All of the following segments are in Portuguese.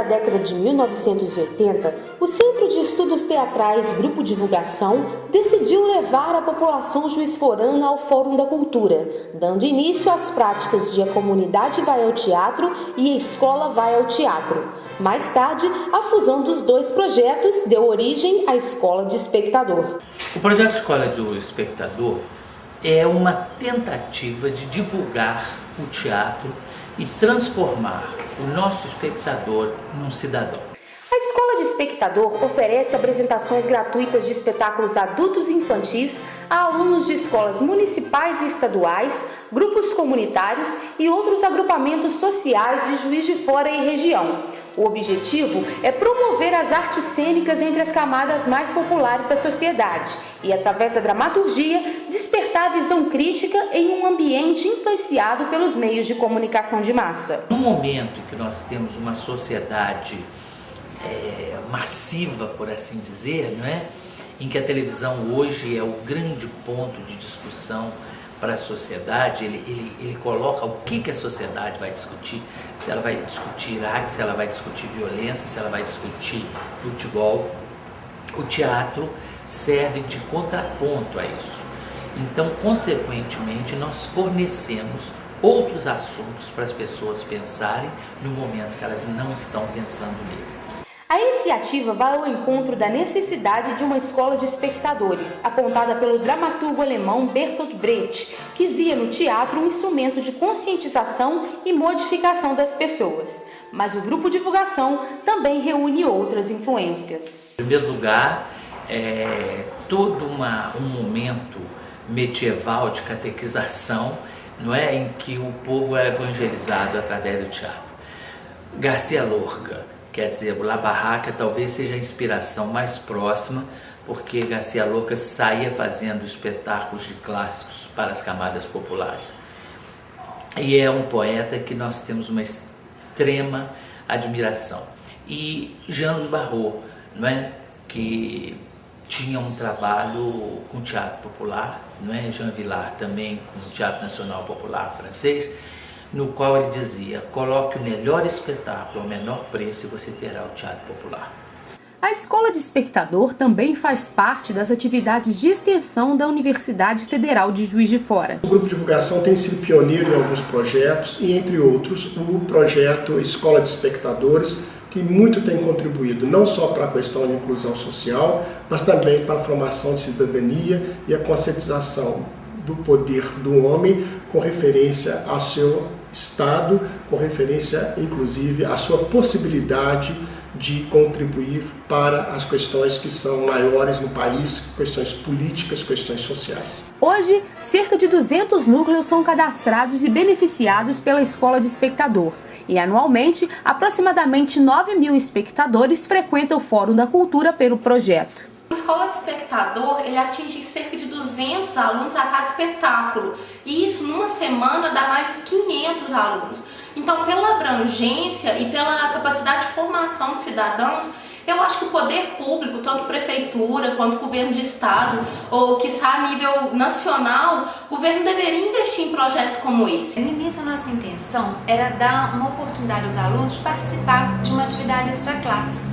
década de 1980, o Centro de Estudos Teatrais Grupo Divulgação decidiu levar a população juiz-forana ao Fórum da Cultura, dando início às práticas de A Comunidade Vai ao Teatro e A Escola Vai ao Teatro. Mais tarde, a fusão dos dois projetos deu origem à Escola de Espectador. O projeto Escola do Espectador é uma tentativa de divulgar o teatro e transformar o nosso espectador num cidadão. A Escola de Espectador oferece apresentações gratuitas de espetáculos adultos e infantis a alunos de escolas municipais e estaduais, grupos comunitários e outros agrupamentos sociais de Juiz de Fora e região. O objetivo é promover as artes cênicas entre as camadas mais populares da sociedade e, através da dramaturgia, despertar a visão crítica em um ambiente influenciado pelos meios de comunicação de massa. No momento em que nós temos uma sociedade massiva, por assim dizer, não é? Em que a televisão hoje é o grande ponto de discussão para a sociedade, ele coloca o que a sociedade vai discutir, se ela vai discutir Iraque, se ela vai discutir violência, se ela vai discutir futebol. O teatro serve de contraponto a isso. Então, consequentemente, nós fornecemos outros assuntos para as pessoas pensarem no momento que elas não estão pensando nele. A iniciativa vai ao encontro da necessidade de uma escola de espectadores, apontada pelo dramaturgo alemão Bertolt Brecht, que via no teatro um instrumento de conscientização e modificação das pessoas. Mas o Grupo Divulgação também reúne outras influências. Em primeiro lugar, todo um momento medieval de catequização, não é, em que o povo é evangelizado através do teatro. Garcia Lorca, quer dizer, o La Barraca talvez seja a inspiração mais próxima, porque Garcia Lorca saía fazendo espetáculos de clássicos para as camadas populares. E é um poeta que nós temos uma extrema admiração. E Jean Barrault, não é? Que tinha um trabalho com teatro popular, não é? Jean Vilar também com o Teatro Nacional Popular francês, no qual ele dizia: coloque o melhor espetáculo ao menor preço e você terá o teatro popular. A Escola de Espectador também faz parte das atividades de extensão da Universidade Federal de Juiz de Fora. O Grupo de Divulgação tem sido pioneiro em alguns projetos e, entre outros, o projeto Escola de Espectadores, que muito tem contribuído não só para a questão de inclusão social, mas também para a formação de cidadania e a conscientização do poder do homem com referência ao seu Estado, com referência, inclusive, à sua possibilidade de contribuir para as questões que são maiores no país, questões políticas, questões sociais. Hoje, cerca de 200 núcleos são cadastrados e beneficiados pela Escola de Espectador. E, anualmente, aproximadamente 9.000 espectadores frequentam o Fórum da Cultura pelo projeto. A Escola de Espectador, ele atinge cerca de 200 alunos a cada espetáculo. E isso, numa semana, dá mais de 500 alunos. Então, pela abrangência e pela capacidade de formação de cidadãos, eu acho que o poder público, tanto prefeitura quanto governo de estado, ou que está a nível nacional, o governo deveria investir em projetos como esse. No início, a nossa intenção era dar uma oportunidade aos alunos de participar de uma atividade extraclasse.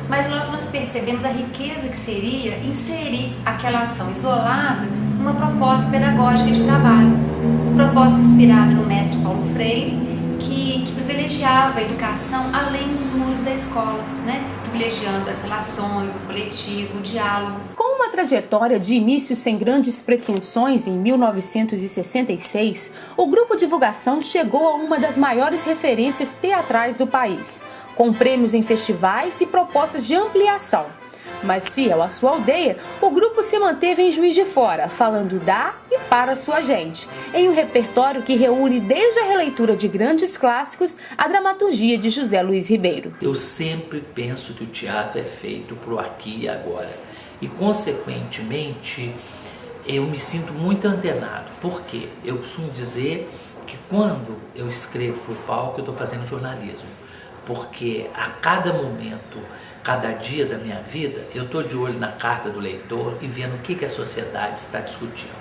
Mas logo nós percebemos a riqueza que seria inserir aquela ação isolada numa proposta pedagógica de trabalho. Proposta inspirada no mestre Paulo Freire, que privilegiava a educação além dos muros da escola, né? Privilegiando as relações, o coletivo, o diálogo. Com uma trajetória de início sem grandes pretensões em 1966, o Grupo Divulgação chegou a uma das maiores referências teatrais do país, com prêmios em festivais e propostas de ampliação. Mas fiel à sua aldeia, o grupo se manteve em Juiz de Fora, falando da e para sua gente, em um repertório que reúne desde a releitura de grandes clássicos à dramaturgia de José Luiz Ribeiro. Eu sempre penso que o teatro é feito para o aqui e agora. E, consequentemente, eu me sinto muito antenado. Por quê? Eu costumo dizer que quando eu escrevo para o palco, eu estou fazendo jornalismo. Porque a cada momento, cada dia da minha vida, eu estou de olho na carta do leitor e vendo o que a sociedade está discutindo.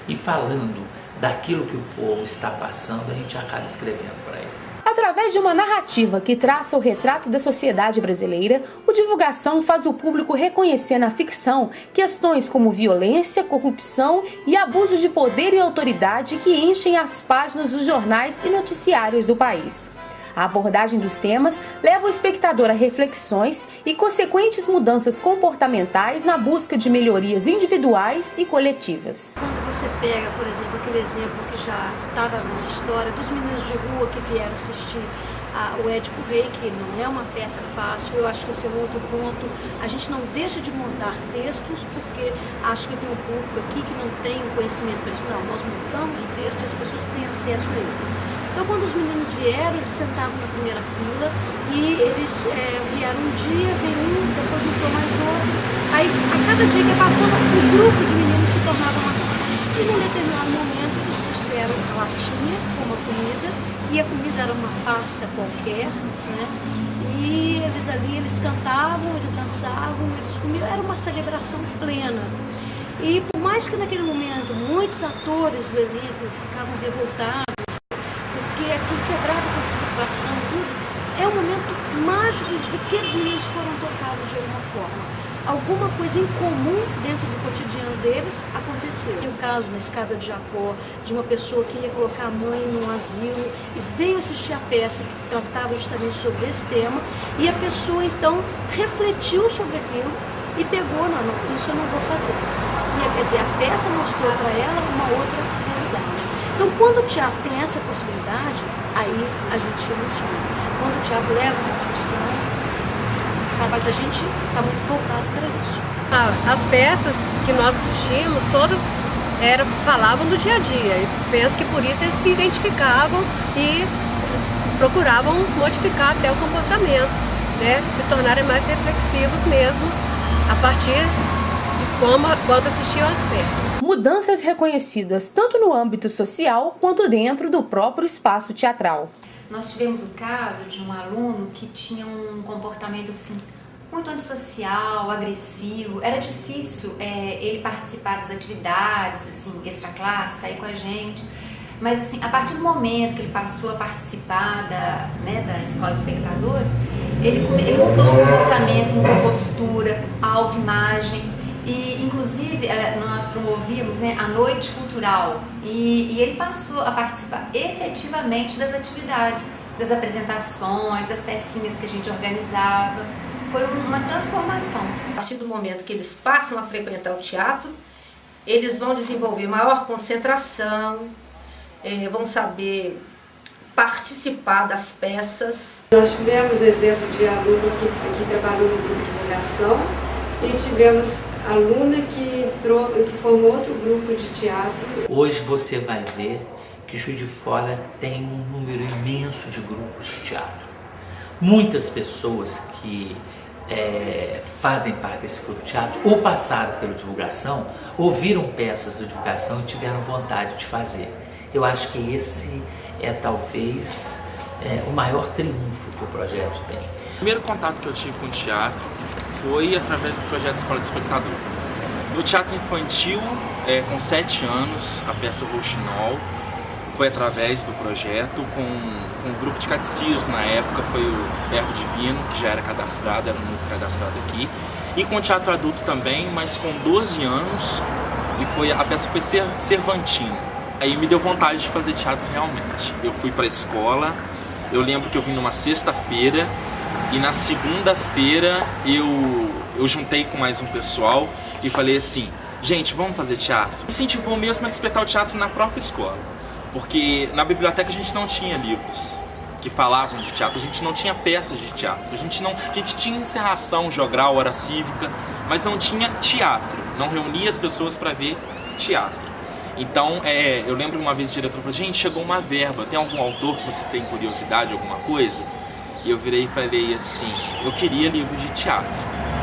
E falando daquilo que o povo está passando, a gente acaba escrevendo para ele. Através Através de uma narrativa que traça o retrato da sociedade brasileira, o Divulgação faz o público reconhecer na ficção questões como violência, corrupção e abuso de poder e autoridade que enchem as páginas dos jornais e noticiários do país. A abordagem dos temas leva o espectador a reflexões e consequentes mudanças comportamentais na busca de melhorias individuais e coletivas. Quando você pega, por exemplo, aquele exemplo que já está na nossa história, dos meninos de rua que vieram assistir o Édipo Rei, que não é uma peça fácil, eu acho que esse é um outro ponto. A gente não deixa de montar textos porque acho que vem um público aqui que não tem o conhecimento disso. Não, nós montamos o texto e as pessoas têm acesso a ele. Então, quando os meninos vieram, eles sentavam na primeira fila e eles vieram um dia, veio um, depois juntou mais outro. Aí, a cada dia que ia passando, um grupo de meninos se tornava maior. E num determinado momento, eles trouxeram a latinha com uma comida, e a comida era uma pasta qualquer, né? E eles cantavam, eles dançavam, eles comiam, era uma celebração plena. E por mais que naquele momento muitos atores do elenco ficavam revoltados, porque aquilo quebrava a concentração, tudo, é um momento mágico de que aqueles meninos foram tocados de alguma forma. Alguma coisa em comum dentro do cotidiano deles aconteceu. Tem um caso na Escada de Jacó, de uma pessoa que ia colocar a mãe num asilo e veio assistir a peça que tratava justamente sobre esse tema, e a pessoa então refletiu sobre aquilo e pegou, não, isso eu não vou fazer. E, quer dizer, a peça mostrou para ela uma outra realidade. Então, quando o teatro tem essa possibilidade, aí a gente emociona. Quando o teatro leva uma discussão, o trabalho da gente está muito voltado para isso. As peças que nós assistimos, todas falavam do dia a dia. E penso que por isso eles se identificavam e procuravam modificar até o comportamento, né? Se tornarem mais reflexivos mesmo, a partir de quando assistiam às peças. Mudanças reconhecidas tanto no âmbito social quanto dentro do próprio espaço teatral. Nós tivemos o caso de um aluno que tinha um comportamento assim, muito antissocial, agressivo. Era difícil ele participar das atividades, assim, extra-classe, sair com a gente. Mas assim, a partir do momento que ele passou a participar da Escola Espectadores, ele mudou o comportamento, mudou a postura, a autoimagem. E, inclusive, nós promovíamos a noite cultural e ele passou a participar efetivamente das atividades, das apresentações, das pecinhas que a gente organizava. Foi uma transformação. A partir do momento que eles passam a frequentar o teatro, eles vão desenvolver maior concentração, vão saber participar das peças. Nós tivemos exemplo de aluno que trabalhou no grupo de divulgação e tivemos aluna que formou outro grupo de teatro. Hoje você vai ver que Juiz de Fora tem um número imenso de grupos de teatro. Muitas pessoas que fazem parte desse grupo de teatro ou passaram pela divulgação, ouviram peças da divulgação e tiveram vontade de fazer. Eu acho que esse é talvez o maior triunfo que o projeto tem. O primeiro contato que eu tive com o teatro foi através do projeto Escola de Espectador. No teatro infantil, com 7 anos, a peça Rouxinol foi através do projeto, com um grupo de catecismo na época, foi o Verbo Divino, que já era cadastrado, era um núcleo cadastrado aqui, e com teatro adulto também, mas com 12 anos, e a peça foi Cervantina. Aí me deu vontade de fazer teatro realmente. Eu fui para a escola, eu lembro que eu vim numa sexta-feira, e na segunda-feira eu juntei com mais um pessoal e falei assim, gente, vamos fazer teatro? Incentivou mesmo a despertar o teatro na própria escola, porque na biblioteca a gente não tinha livros que falavam de teatro, a gente não tinha peças de teatro, a gente tinha encerração, jogral, hora cívica, mas não tinha teatro, não reunia as pessoas para ver teatro. Então, eu lembro uma vez o diretor falou, gente, chegou uma verba, tem algum autor que você tem curiosidade, alguma coisa? E eu virei e falei assim, eu queria livros de teatro.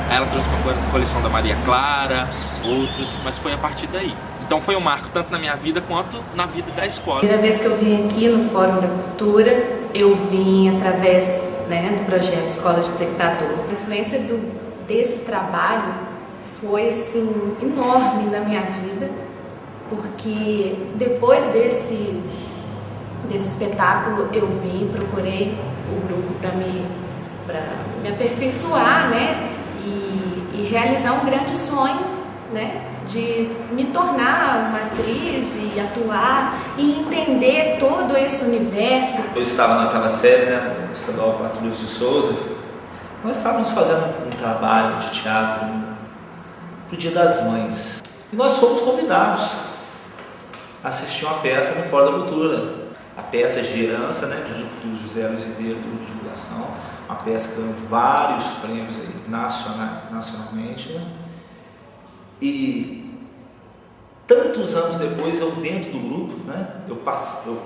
Aí ela trouxe uma coleção da Maria Clara, outros, mas foi a partir daí. Então foi um marco tanto na minha vida quanto na vida da escola. A primeira vez que eu vim aqui no Fórum da Cultura, eu vim através do projeto Escola de Espectador. A influência desse trabalho foi assim, enorme na minha vida, porque depois desse espetáculo eu procurei o grupo para me aperfeiçoar, né? E realizar um grande sonho, né? De me tornar uma atriz e atuar e entender todo esse universo. Eu estava naquela série, né, Estadual Patrulhos de Souza. Nós estávamos fazendo um trabalho de teatro para o Dia das Mães. E nós fomos convidados a assistir uma peça no Fórum da Cultura. A peça de herança, né, do José Luiz Ribeiro, do Grupo de Divulgação. Uma peça que ganhou vários prêmios aí, nacionalmente. Né? E tantos anos depois, eu dentro do grupo, né, eu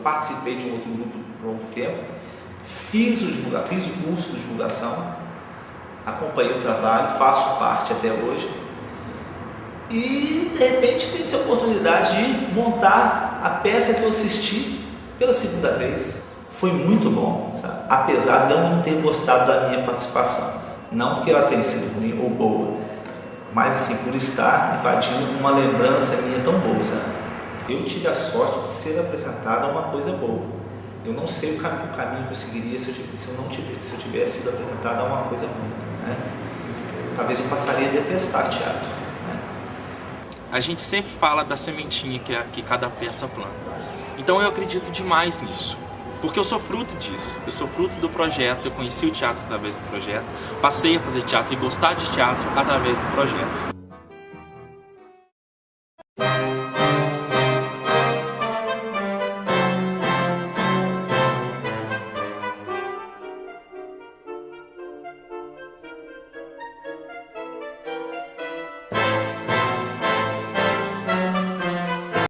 participei de um outro grupo por algum tempo, fiz o curso de divulgação, acompanhei o trabalho, faço parte até hoje. E de repente tive essa oportunidade de montar a peça que eu assisti pela segunda vez. Foi muito bom, sabe? Apesar de eu não ter gostado da minha participação. Não porque ela tenha sido ruim ou boa, mas assim, por estar invadindo uma lembrança minha tão boa, sabe? Eu tive a sorte de ser apresentado a uma coisa boa. Eu não sei o caminho que eu seguiria se eu tivesse sido apresentado a uma coisa ruim, né? Talvez eu passaria a detestar teatro. A gente sempre fala da sementinha que cada peça planta. Então eu acredito demais nisso. Porque eu sou fruto disso, eu sou fruto do projeto, eu conheci o teatro através do projeto, passei a fazer teatro e gostar de teatro através do projeto.